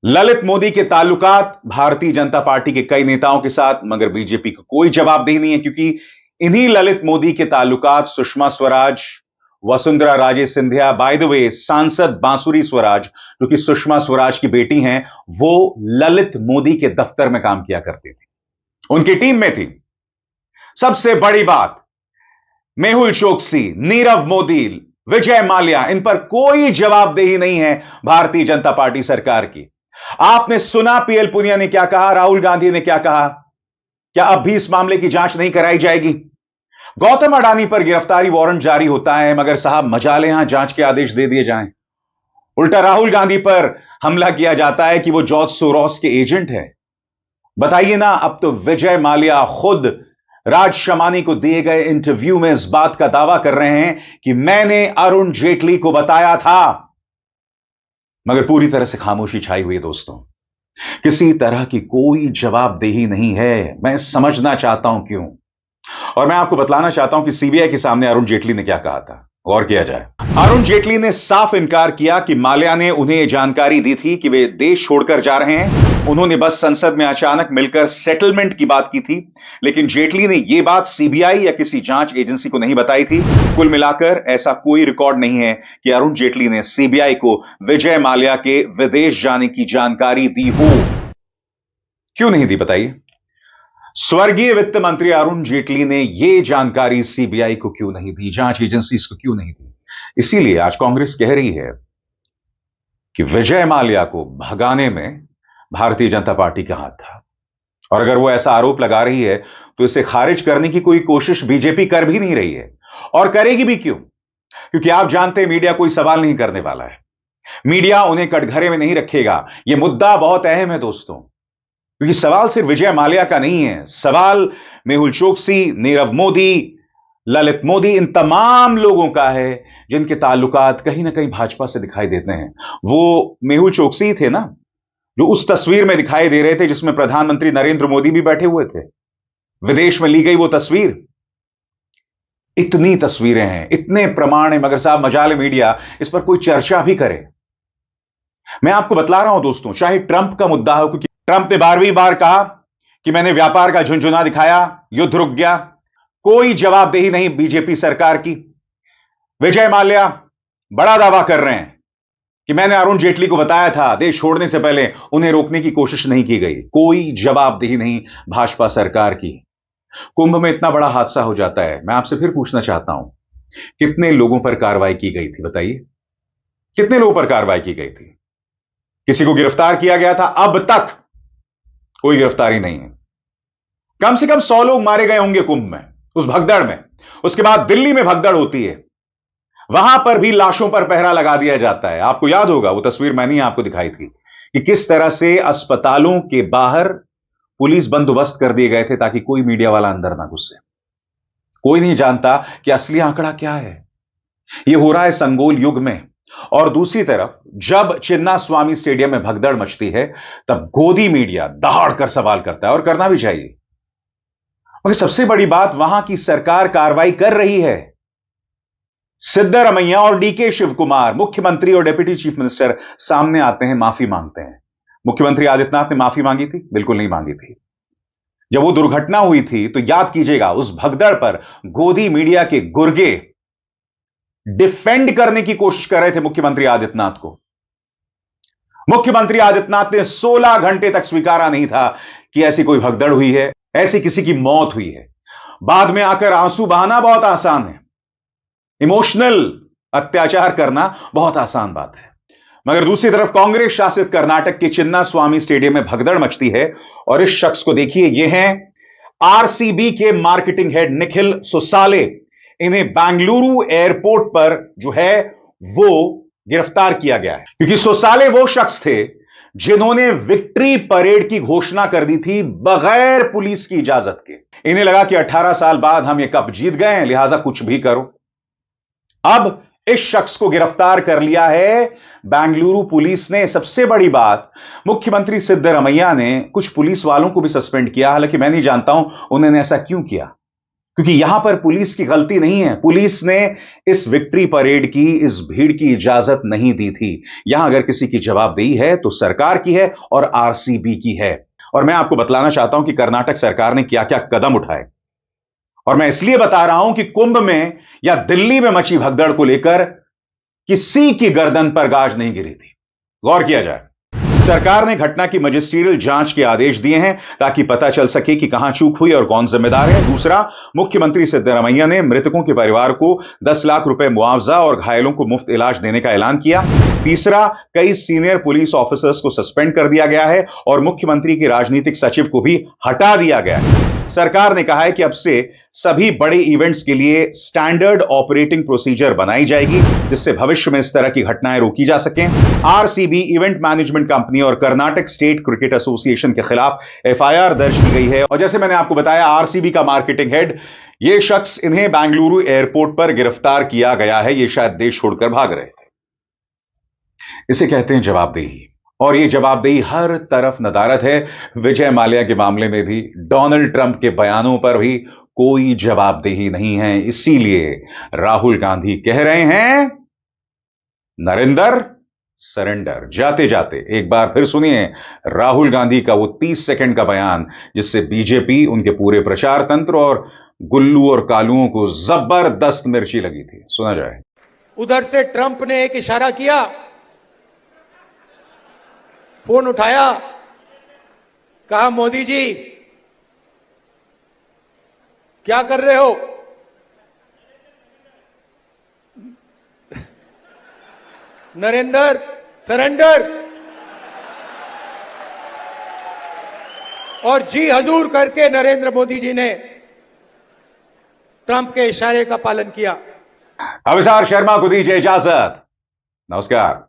ललित मोदी के ताल्लुकात भारतीय जनता पार्टी के कई नेताओं के साथ, मगर बीजेपी को कोई जवाबदेही नहीं है क्योंकि इन्हीं ललित मोदी के ताल्लुकात Sushma Swaraj, Vasundhara Raje Scindia, by the way सांसद बांसुरी स्वराज जो कि सुषमा स्वराज की बेटी हैं, वो ललित मोदी के दफ्तर में काम किया करती थी, उनकी टीम में थी। सबसे बड़ी बात, मेहुल चोकसी, नीरव मोदी, विजय माल्या, इन पर कोई जवाबदेही नहीं है भारतीय जनता पार्टी सरकार की। आपने सुना पीएल पुनिया ने क्या कहा, राहुल गांधी ने क्या कहा? क्या अब भी इस मामले की जांच नहीं कराई जाएगी? गौतम अडानी पर गिरफ्तारी वारंट जारी होता है, मगर साहब मजाले यहां जांच के आदेश दे दिए जाएं। उल्टा राहुल गांधी पर हमला किया जाता है कि वो जॉर्ज सोरोस के एजेंट है। बताइए ना, अब तो विजय माल्या खुद राज शमानी को दिए गए इंटरव्यू में इस बात का दावा कर रहे हैं कि मैंने अरुण जेटली को बताया था, मगर पूरी तरह से खामोशी छाई हुई है। दोस्तों, किसी तरह की कोई जवाबदेही नहीं है। मैं समझना चाहता हूं क्यों, और मैं आपको बतलाना चाहता हूं कि सीबीआई के सामने अरुण जेटली ने क्या कहा था। गौर किया जाए, अरुण जेटली ने साफ इनकार किया कि माल्या ने उन्हें यह जानकारी दी थी कि वे देश छोड़कर जा रहे हैं। उन्होंने बस संसद में अचानक मिलकर सेटलमेंट की बात की थी, लेकिन जेटली ने यह बात सीबीआई या किसी जांच एजेंसी को नहीं बताई थी। कुल मिलाकर ऐसा कोई रिकॉर्ड नहीं है कि अरुण जेटली ने सीबीआई को विजय माल्या के विदेश जाने की जानकारी दी हो। क्यों नहीं दी, बताइए? स्वर्गीय वित्त मंत्री अरुण जेटली ने यह जानकारी सीबीआई को क्यों नहीं दी, जांच एजेंसी को क्यों नहीं दी? इसीलिए आज कांग्रेस कह रही है कि विजय माल्या को भगाने में भारतीय जनता पार्टी का हाथ था, और अगर वो ऐसा आरोप लगा रही है तो इसे खारिज करने की कोई कोशिश बीजेपी कर भी नहीं रही है, और करेगी भी क्यों? क्योंकि आप जानते हैं मीडिया कोई सवाल नहीं करने वाला है। मीडिया उन्हें कटघरे में नहीं रखेगा। यह मुद्दा बहुत अहम है दोस्तों, क्योंकि सवाल सिर्फ विजय माल्या का नहीं है। सवाल मेहुल चोकसी, नीरव मोदी, ललित मोदी, इन तमाम लोगों का है जिनके ताल्लुकात कहीं ना कहीं भाजपा से दिखाई देते हैं। वो मेहुल चोकसी थे ना, जो उस तस्वीर में दिखाई दे रहे थे जिसमें प्रधानमंत्री नरेंद्र मोदी भी बैठे हुए थे। विदेश में ली गई वो तस्वीर। इतनी तस्वीरें हैं, इतने प्रमाण हैं, मगर साहब मजाल मीडिया इस पर कोई चर्चा भी करे। मैं आपको बतला रहा हूं दोस्तों, चाहे ट्रंप का मुद्दा हो, क्योंकि ट्रंप ने 12वीं बार कहा कि मैंने व्यापार का झुंझुना दिखाया, युद्ध रुक गया। कोई जवाबदेही नहीं बीजेपी सरकार की। विजय माल्या बड़ा दावा कर रहे हैं कि मैंने अरुण जेटली को बताया था, देश छोड़ने से पहले उन्हें रोकने की कोशिश नहीं की गई। कोई जवाबदेही नहीं भाजपा सरकार की। कुंभ में इतना बड़ा हादसा हो जाता है, मैं आपसे फिर पूछना चाहता हूं, कितने लोगों पर कार्रवाई की गई थी? बताइए, कितने लोगों पर कार्रवाई की गई थी? किसी को गिरफ्तार किया गया था? अब तक कोई गिरफ्तारी नहीं है। कम से कम 100 लोग मारे गए होंगे कुंभ में, उस भगदड़ में। उसके बाद दिल्ली में भगदड़ होती है, वहां पर भी लाशों पर पहरा लगा दिया जाता है। आपको याद होगा वो तस्वीर मैंने आपको दिखाई थी कि किस तरह से अस्पतालों के बाहर पुलिस बंदोबस्त कर दिए गए थे ताकि कोई मीडिया वाला अंदर ना घुसे। कोई नहीं जानता कि असली आंकड़ा क्या है। यह हो रहा है संगोल युग में। और दूसरी तरफ जब चिन्ना स्वामी स्टेडियम में भगदड़ मचती है, तब गोदी मीडिया दहाड़ कर सवाल करता है, और करना भी चाहिए। मगर सबसे बड़ी बात, वहां की सरकार कार्रवाई कर रही है। सिद्धरमैया और डीके शिव कुमार, मुख्यमंत्री और डिप्टी चीफ मिनिस्टर, सामने आते हैं, माफी मांगते हैं। मुख्यमंत्री आदित्यनाथ ने माफी मांगी थी? बिल्कुल नहीं मांगी थी। जब वो दुर्घटना हुई थी तो याद कीजिएगा, उस भगदड़ पर गोदी मीडिया के गुर्गे डिफेंड करने की कोशिश कर रहे थे मुख्यमंत्री आदित्यनाथ को। मुख्यमंत्री आदित्यनाथ ने 16 घंटे तक स्वीकारा नहीं था कि ऐसी कोई भगदड़ हुई है, ऐसी किसी की मौत हुई है। बाद में आकर आंसू बहाना बहुत आसान है, इमोशनल अत्याचार करना बहुत आसान बात है। मगर दूसरी तरफ कांग्रेस शासित कर्नाटक के चिन्ना स्वामी स्टेडियम में भगदड़ मचती है, और इस शख्स को देखिए, ये हैं आरसीबी के मार्केटिंग हेड निखिल सोसाले। इन्हें बेंगलुरु एयरपोर्ट पर जो है वो गिरफ्तार किया गया है, क्योंकि सोसाले वो शख्स थे जिन्होंने विक्ट्री परेड की घोषणा कर दी थी बगैर पुलिस की इजाजत के। इन्हें लगा कि 18 साल बाद हम ये कप जीत गए हैं, लिहाजा कुछ भी करो। अब इस शख्स को गिरफ्तार कर लिया है बेंगलुरु पुलिस ने। सबसे बड़ी बात, मुख्यमंत्री सिद्धरमैया ने कुछ पुलिस वालों को भी सस्पेंड किया। हालांकि मैं नहीं जानता हूं उन्होंने ऐसा क्यों किया। क्योंकि यहां पर पुलिस की गलती नहीं है। पुलिस ने इस विक्ट्री परेड की, इस भीड़ की इजाजत नहीं दी थी। यहां अगर किसी की जवाबदेही है तो सरकार की है और आरसीबी की है। और मैं आपको बतलाना चाहता हूं कि कर्नाटक सरकार ने क्या क्या कदम उठाए। और मैं इसलिए बता रहा हूं कि कुंभ में या दिल्ली में मची भगदड़ को लेकर किसी की गर्दन पर गाज नहीं गिरी थी। गौर किया जाए, सरकार ने घटना की मजिस्ट्रियल जांच के आदेश दिए हैं ताकि पता चल सके कि कहां चूक हुई और कौन जिम्मेदार है। दूसरा, मुख्यमंत्री सिद्धरामैया ने मृतकों के परिवार को 10 लाख रुपए मुआवजा और घायलों को मुफ्त इलाज देने का ऐलान किया। तीसरा, कई सीनियर पुलिस ऑफिसर्स को सस्पेंड कर दिया गया है और मुख्यमंत्री के राजनीतिक सचिव को भी हटा दिया गया है। सरकार ने कहा है कि अब से सभी बड़े इवेंट्स के लिए स्टैंडर्ड ऑपरेटिंग प्रोसीजर बनाई जाएगी, जिससे भविष्य में इस तरह की घटनाएं रोकी जा सकें। आरसीबी इवेंट मैनेजमेंट कंपनी और कर्नाटक स्टेट क्रिकेट एसोसिएशन के खिलाफ एफआईआर दर्ज की गई है। और जैसे मैंने आपको बताया, आरसीबी का मार्केटिंग हेड, यह शख्स, इन्हें बेंगलुरु एयरपोर्ट पर गिरफ्तार किया गया है। यह शायद देश छोड़कर भाग रहे थे। इसे कहते हैं जवाबदेही, और यह जवाबदेही हर तरफ नदारद है। विजय माल्या के मामले में भी, डोनाल्ड ट्रंप के बयानों पर भी कोई जवाबदेही नहीं है। इसीलिए राहुल गांधी कह रहे हैं, नरेंद्र सरेंडर। जाते जाते एक बार फिर सुनिए राहुल गांधी का वो 30 सेकंड का बयान, जिससे बीजेपी, उनके पूरे प्रचार तंत्र और गुल्लू और कालुओं को जबरदस्त मिर्ची लगी थी। सुना जाए। उधर से ट्रंप ने एक इशारा किया, फोन उठाया, कहा मोदी जी क्या कर रहे हो? नरेंद्र सरेंडर। और जी हजूर करके नरेंद्र मोदी जी ने ट्रंप के इशारे का पालन किया। अभिसार शर्मा को दीजिए इजाजत। नमस्कार।